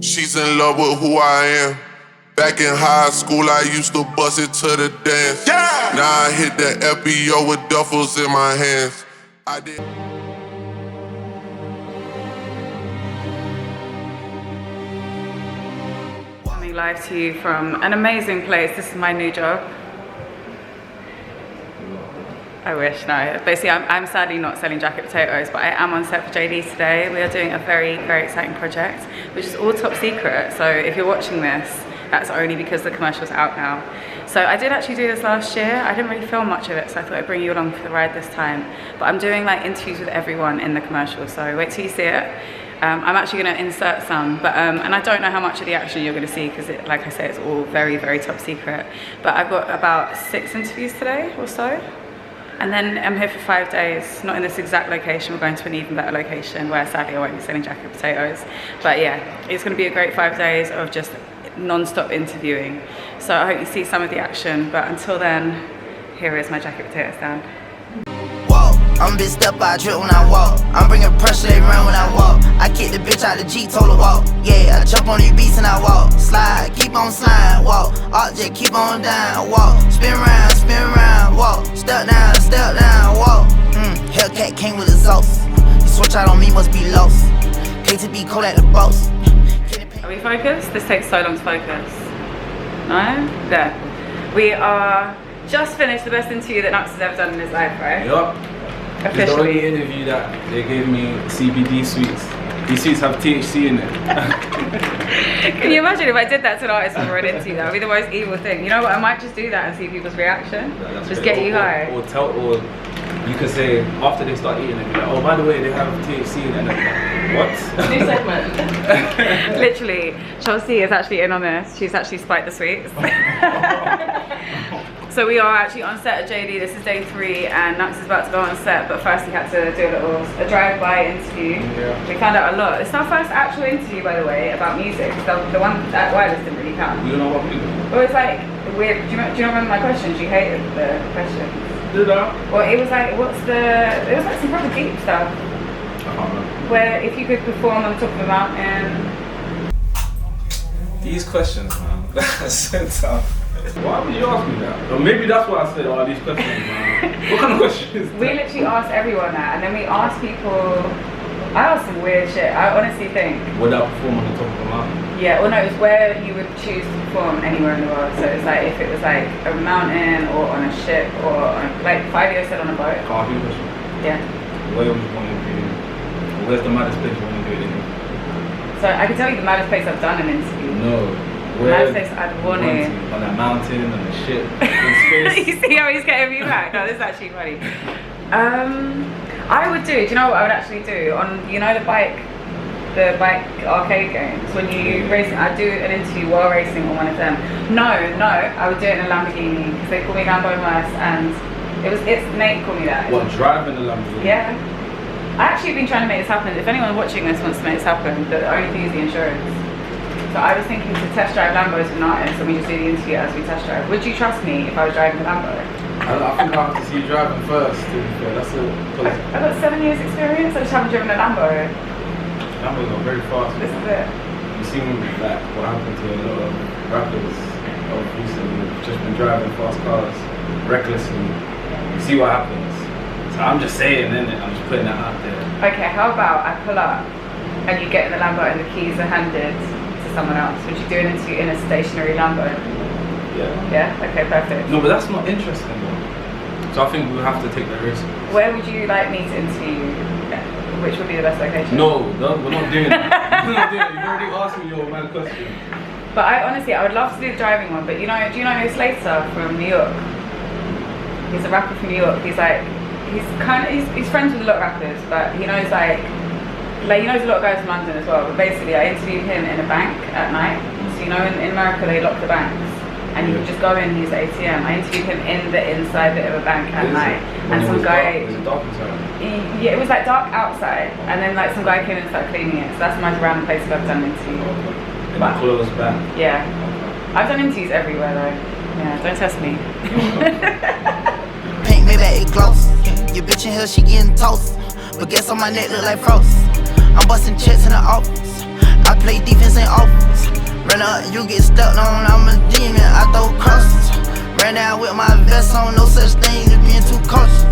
She's in love with who I am. Back in high school, I used to bust it to the dance. Yeah! Now I hit the FBO with duffels in my hands. I did. Coming live to you from an amazing place. This is my new job. I wish, no. Basically, I'm sadly not selling jacket potatoes, but I am on set for JD today. We are doing a very, very exciting project, which is all top secret. So if you're watching this, that's only because the commercial's out now. So I did actually do this last year. I didn't really film much of it, so I thought I'd bring you along for the ride this time. But I'm doing like interviews with everyone in the commercial, so wait till you see it. I'm actually going to insert some, but and I don't know how much of the action you're going to see because, like I say, it's all very, very top secret. But I've got about 6 interviews today or so. And then I'm here for 5 days, not in this exact location. We're going to an even better location where sadly I won't be selling jacket potatoes. But yeah, it's going to be a great 5 days of just non-stop interviewing. So I hope you see some of the action, but until then, here is my jacket potato stand. I'm bitched up, I trip when I walk. I'm bringing pressure, they run when I walk. I kick the bitch out the G, told her walk. Yeah, I jump on these beats and I walk. Slide, keep on sliding, walk. Object, keep on down, walk. Spin round, walk. Step down, walk. Hellcat came with exhaust. You switch out on me, must be lost. Pay to be cold at the boss. Are we focused? This takes so long to focus. No? There. We are just finished the best interview that Knucks has ever done in his life, right? Yup. It's the only interview that they gave me CBD sweets. These sweets have THC in it. Can you imagine if I did that to an artist for an interview? That would be the most evil thing. You know what? I might just do that and see people's reaction. Yeah, just get you high. Or you could say after they start eating it, be like, oh, by the way, they have THC in it. What? New segment. Literally, Chelsea is actually in on this. She's actually spiked the sweets. So we are actually on set at JD. This is day 3 and Knucks is about to go on set, but first we had to do a drive-by interview. Yeah. We found out a lot. It's our first actual interview, by the way, about music. The one at Wireless didn't really count. You don't know what music? Well, it's like weird. Do you remember my questions? You hated the questions. Did I? Well, it was like, it was like some proper deep stuff. Where if you could perform on top of a mountain. These questions, man, that's so tough. Why would you ask me that? Or maybe that's why I said, oh, these questions, man. What kind of questions? We literally asked everyone that, and then we asked people. I asked some weird shit. I honestly think. Would I perform on the top of a mountain? Yeah, well, no, it was where you would choose to perform anywhere in the world. So it's like if it was like a mountain or on a ship or on, like 5 years said on a boat. Can't do this. Yeah. Where would you want to do? Where's the maddest place you want to do it in? So I can tell you the maddest place I've done an interview. No. The maddest place I'd want to. On that mountain, on the ship, in space. You see how he's getting me back? No, this is actually funny. I would do you know what I would actually do? On, you know, the bike arcade games, when you racing, I'd do an interview while racing on one of them. No, I would do it in a Lamborghini, because they call me Lambo Immerse, and it's Nate called me that. What, driving a Lamborghini? Yeah. I actually been trying to make this happen. If anyone watching this wants to make this happen, the only thing is the insurance. So I was thinking to test drive Lambos with an artist, and we just do the interview as we test drive. Would you trust me if I was driving a Lambo? I think I have to see you driving first. That's I've got 7 years experience. I just haven't driven a Lambo. Lambos are very fast. This is it. You've seen like what happened to a lot of rappers of recently. Just been driving fast cars recklessly. You see what happens. So I'm just saying, innit? I'm just putting that out there. Okay, how about I pull up and you get in the Lambo and the keys are handed to someone else? Would you do an interview in a stationary Lambo? Yeah. Yeah? Okay, perfect. No, but that's not interesting though. So I think we'll have to take the risk. Where would you like me to interview you? Which would be the best location? No, we're not doing that. We're not doing it. You've already asked me your mad question. But I would love to do the driving one, but do you know Slater from New York? He's a rapper from New York. He's friends with a lot of rappers, but he knows he knows a lot of guys from London as well. But basically I interviewed him in a bank at night. So in America they lock the banks and you can just go in and use the ATM. I interviewed him in the inside bit of a bank at night. And some guy, was it dark inside? Yeah, it was like dark outside, and then like some guy came in and started cleaning it. So that's the most random place I've ever done an interview. In a closed bank? Yeah. I've done interviews everywhere though. Yeah, don't test me. Paint maybe it close. Your bitch in here, she getting toast. But guess on my neck look like frost. I'm busting checks in the office. I play defense in office. Run up, you get stuck on, I'm a demon, I throw crosses. Ran out with my vest on, no such thing as being too cautious.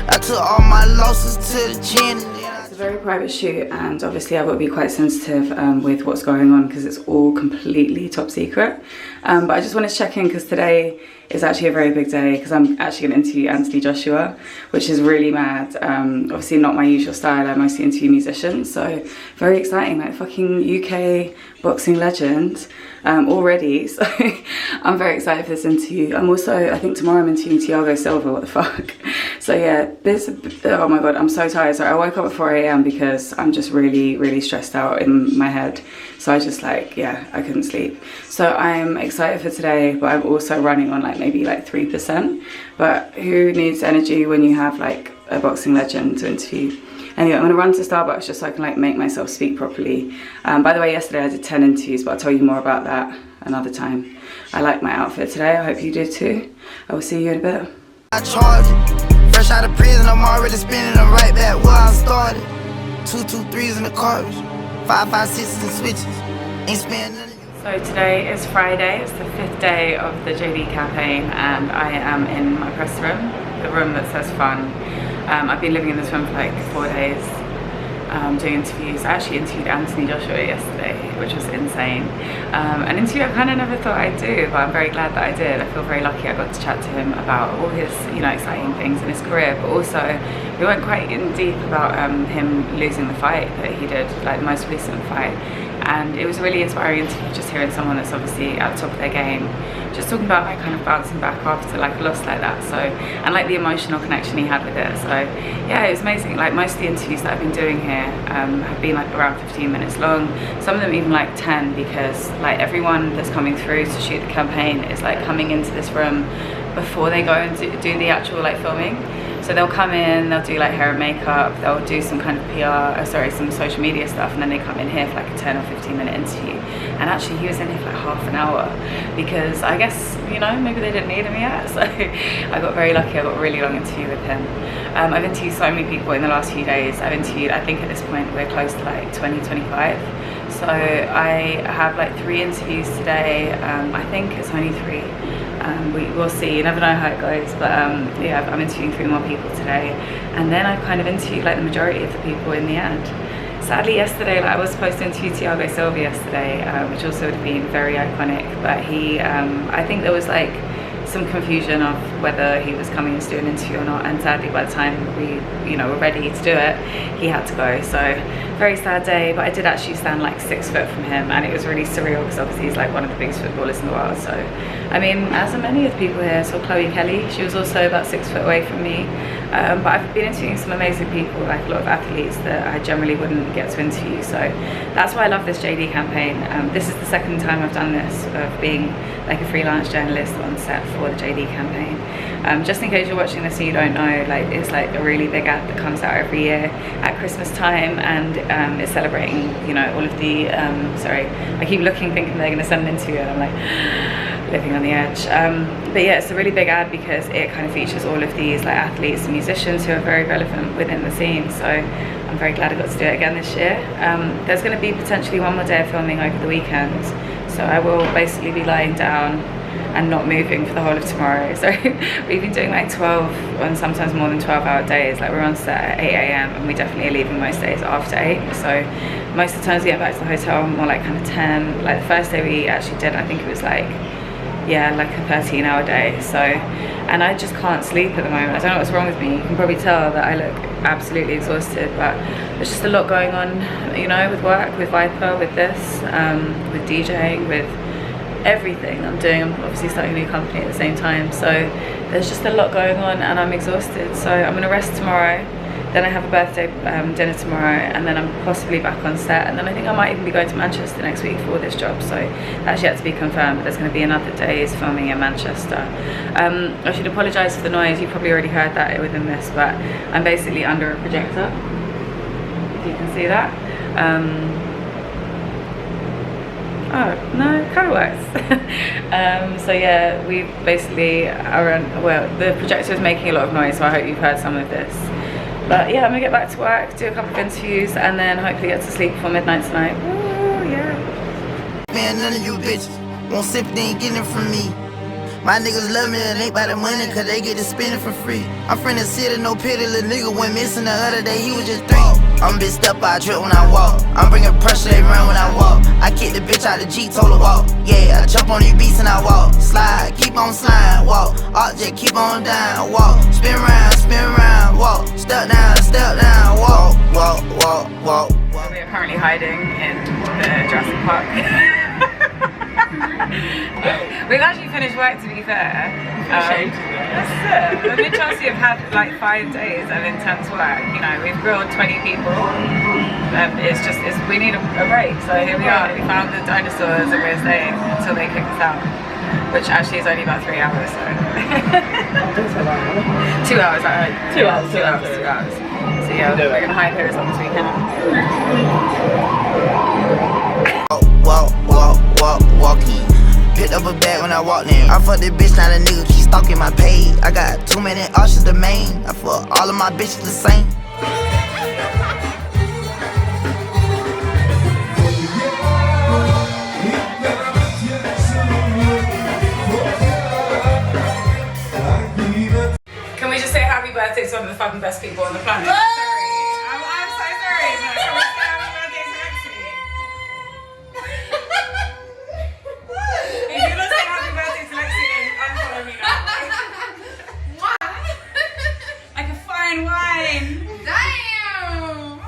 I took all my losses to the chin. It's a very private shoot, and obviously I've got to be quite sensitive with what's going on because it's all completely top secret. But I just wanted to check in because today is actually a very big day because I'm actually going to interview Anthony Joshua, which is really mad. Obviously not my usual style, I mostly interview musicians, so very exciting, like fucking UK boxing legend already. So I'm very excited for this interview. I'm also, I think tomorrow I'm interviewing Thiago Silva, what the fuck. So yeah, oh my god, I'm so tired. So I woke up at 4 AM because I'm just really stressed out in my head. So I just like, yeah, I couldn't sleep. So I'm excited for today, but I'm also running on like maybe like 3%. But who needs energy when you have like a boxing legend to interview? Anyway, I'm gonna run to Starbucks just so I can like make myself speak properly. By the way, yesterday I did 10 interviews, but I'll tell you more about that another time. I like my outfit today, I hope you do too. I will see you in a bit. I charged it. Fresh out of prison, I'm already spinning them right back where I started. 2 2 3s in the cars, 5 5 6s and switches. Ain't spending nothing. So today is Friday, it's the 5th day of the JD campaign, and I am in my press room, the room that says fun. I've been living in this room for like 4 days, doing interviews. I actually interviewed Anthony Joshua yesterday, which was insane. An interview I kind of never thought I'd do, but I'm very glad that I did. I feel very lucky I got to chat to him about all his, you know, exciting things in his career, but also we went quite in deep about him losing the fight that he did, like the most recent fight. And it was a really inspiring interview, just hearing someone that's obviously at the top of their game, just talking about like kind of bouncing back after like a loss like that. So, and like the emotional connection he had with it. So yeah, it was amazing. Like most of the interviews that I've been doing here have been like around 15 minutes long. Some of them even like 10, because like everyone that's coming through to shoot the campaign is like coming into this room before they go and do the actual like filming. So they'll come in, they'll do like hair and makeup, they'll do some kind of some social media stuff, and then they come in here for like a 10 or 15 minute interview. And actually he was in here for like half an hour because I guess, you know, maybe they didn't need him yet. So I got very lucky, I got a really long interview with him. I've interviewed so many people in the last few days. I've interviewed, I think at this point we're close to like 20, 25. So I have like 3 interviews today. I think it's only 3. We'll see, you never know how it goes, but yeah, I'm interviewing 3 more people today, and then I kind of interviewed like the majority of the people in the end. Sadly yesterday, like, I was supposed to interview Thiago Silva yesterday, which also would have been very iconic, but he, I think there was like some confusion of whether he was coming to do an interview or not, and sadly by the time we, you know, were ready to do it, he had to go. So very sad day, but I did actually stand like 6 foot from him, and it was really surreal because obviously he's like one of the biggest footballers in the world. So I mean, as are many of the people here. So Chloe Kelly, she was also about 6 foot away from me. But I've been interviewing some amazing people, like a lot of athletes that I generally wouldn't get to interview. So that's why I love this JD campaign. This is the 2nd time I've done this, of being like a freelance journalist on set for the JD campaign. Just in case you're watching this and you don't know, like it's like a really big ad that comes out every year at Christmas time, and it's celebrating, you know, all of the, sorry, I keep looking thinking they're going to send an interview, and I'm like living on the edge. But yeah, it's a really big ad because it kind of features all of these like athletes and musicians who are very relevant within the scene. So I'm very glad I got to do it again this year. There's going to be potentially 1 more day of filming over the weekend, so I will basically be lying down and not moving for the whole of tomorrow. So we've been doing like 12 and sometimes more than 12-hour days. Like we're on set at 8 AM and we definitely are leaving most days after 8. So most of the times we get back to the hotel more like kind of 10. Like the first day we actually did, I think it was like, yeah, like a 13-hour day. So, and I just can't sleep at the moment. I don't know what's wrong with me. You can probably tell that I look absolutely exhausted, but there's just a lot going on, you know, with work, with Viper, with this, with DJing, with everything I'm doing. I'm obviously starting a new company at the same time, so there's just a lot going on and I'm exhausted. So I'm gonna rest tomorrow, then I have a birthday dinner tomorrow, and then I'm possibly back on set, and then I think I might even be going to Manchester next week for this job. So that's yet to be confirmed, but there's going to be another day's filming in Manchester. I should apologise for the noise. You probably already heard that within this, but I'm basically under a projector, if you can see that. Oh, no, it kind of works. So yeah, we basically are on, well, the projector is making a lot of noise, so I hope you've heard some of this. But yeah, I'm gonna get back to work, do a couple of interviews, and then hopefully get to sleep before midnight tonight. Ooh, yeah. man, none of you bitches want sympathy, ain't getting it from me. My niggas love me, it ain't by the money, cause they get to spend it for free. I'm from the city, no pity, little nigga went missing the other day, he was just 3. I'm a bitch step, I trip when I walk. I'm bringing pressure, they run when I walk. I kick the bitch out the G, told her walk. Yeah, I jump on these beats and I walk. Slide, keep on sliding, walk. Object, keep on down, walk. Spin round, walk. Step down, walk. Walk, walk, walk. We are currently hiding in the Jurassic Park. We've actually finished work, to be fair. That's it. Me and Chelsea have had like 5 days of intense work. You know, we've grilled 20 people. We need a break. So here we are. We found the dinosaurs and we're staying until they kick us out. Which actually is only about 3 hours. So. 2 hours. 2 hours. 2 hours. 2 hours. So yeah, we're gonna hide here as long as we can. Walking. Picked up a bag when I walked in. I fucked this bitch, not a nigga, keep stalking my page. I got too many options to main. I fuck all of my bitches the same. Can we just say happy birthday to one of the fucking best people on the planet? I'm so sorry. No, can we say happy birthday to Lexi? If you don't say happy birthday to Lexi, then unfollow me now. What? Like a fine wine. Damn.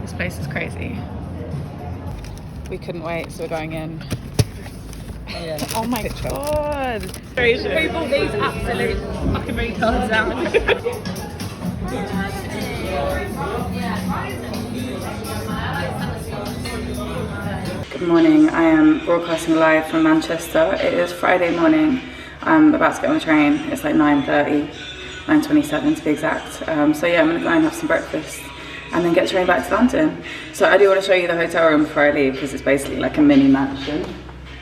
This place is crazy. We couldn't wait, so we're going in. Yeah. Oh my god! People, these absolute fucking retards down. Good morning. I am broadcasting live from Manchester. It is Friday morning. I'm about to get on the train. It's like 9:30, 9:27 to be exact. So yeah, I'm gonna go and have some breakfast and then get the train back to London. So I do want to show you the hotel room before I leave because it's basically like a mini mansion.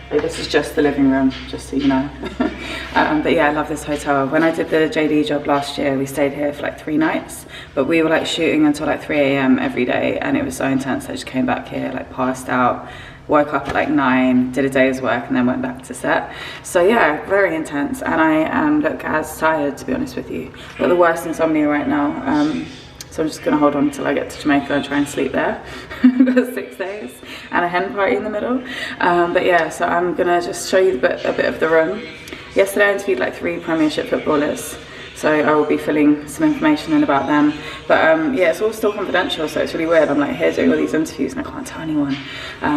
This is just the living room, just so you know. But yeah, I love this hotel. When I did the JD job last year, we stayed here for like 3 nights, but we were like shooting until like 3 AM every day, and it was so intense. I just came back here, like passed out, woke up at like 9, did a day's work, and then went back to set. So yeah, very intense, and I look as tired, to be honest with you. I've got the worst insomnia right now. So I'm just gonna hold on until I get to Jamaica and try and sleep there for 6 days, and a hen party in the middle. But yeah, so I'm gonna just show you a bit of the room. Yesterday I interviewed like 3 Premiership footballers, so I will be filling some information in about them. But yeah, it's all still confidential, so it's really weird. I'm like here doing all these interviews and I can't tell anyone,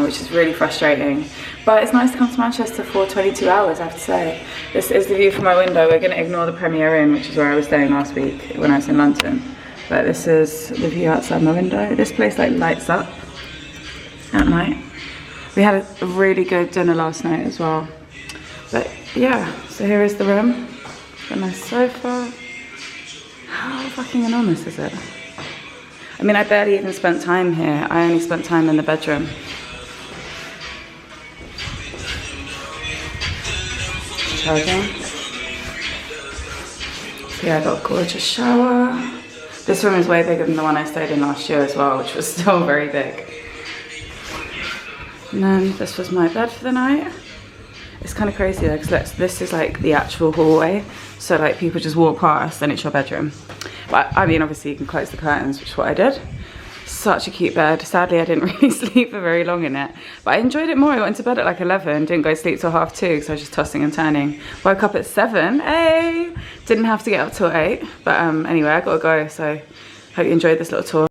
which is really frustrating. But it's nice to come to Manchester for 22 hours, I have to say. This is the view from my window. We're gonna ignore the Premier Inn, which is where I was staying last week when I was in London. But this is the view outside my window. This place like lights up at night. We had a really good dinner last night as well. But yeah, so here is the room. Got a nice sofa. How fucking enormous is it? I mean, I barely even spent time here. I only spent time in the bedroom. Charging. Yeah, I got a gorgeous shower. This room is way bigger than the one I stayed in last year as well, which was still very big. And then this was my bed for the night. It's kind of crazy though, because this is like the actual hallway. So like people just walk past and it's your bedroom. But I mean, obviously you can close the curtains, which is what I did. Such a cute bed. Sadly, I didn't really sleep for very long in it. But I enjoyed it more. I went to bed at like 11, didn't go to sleep till 2:30 because I was just tossing and turning. Woke up at 7, hey! Didn't have to get up till 8. But anyway, I gotta go, so hope you enjoyed this little tour.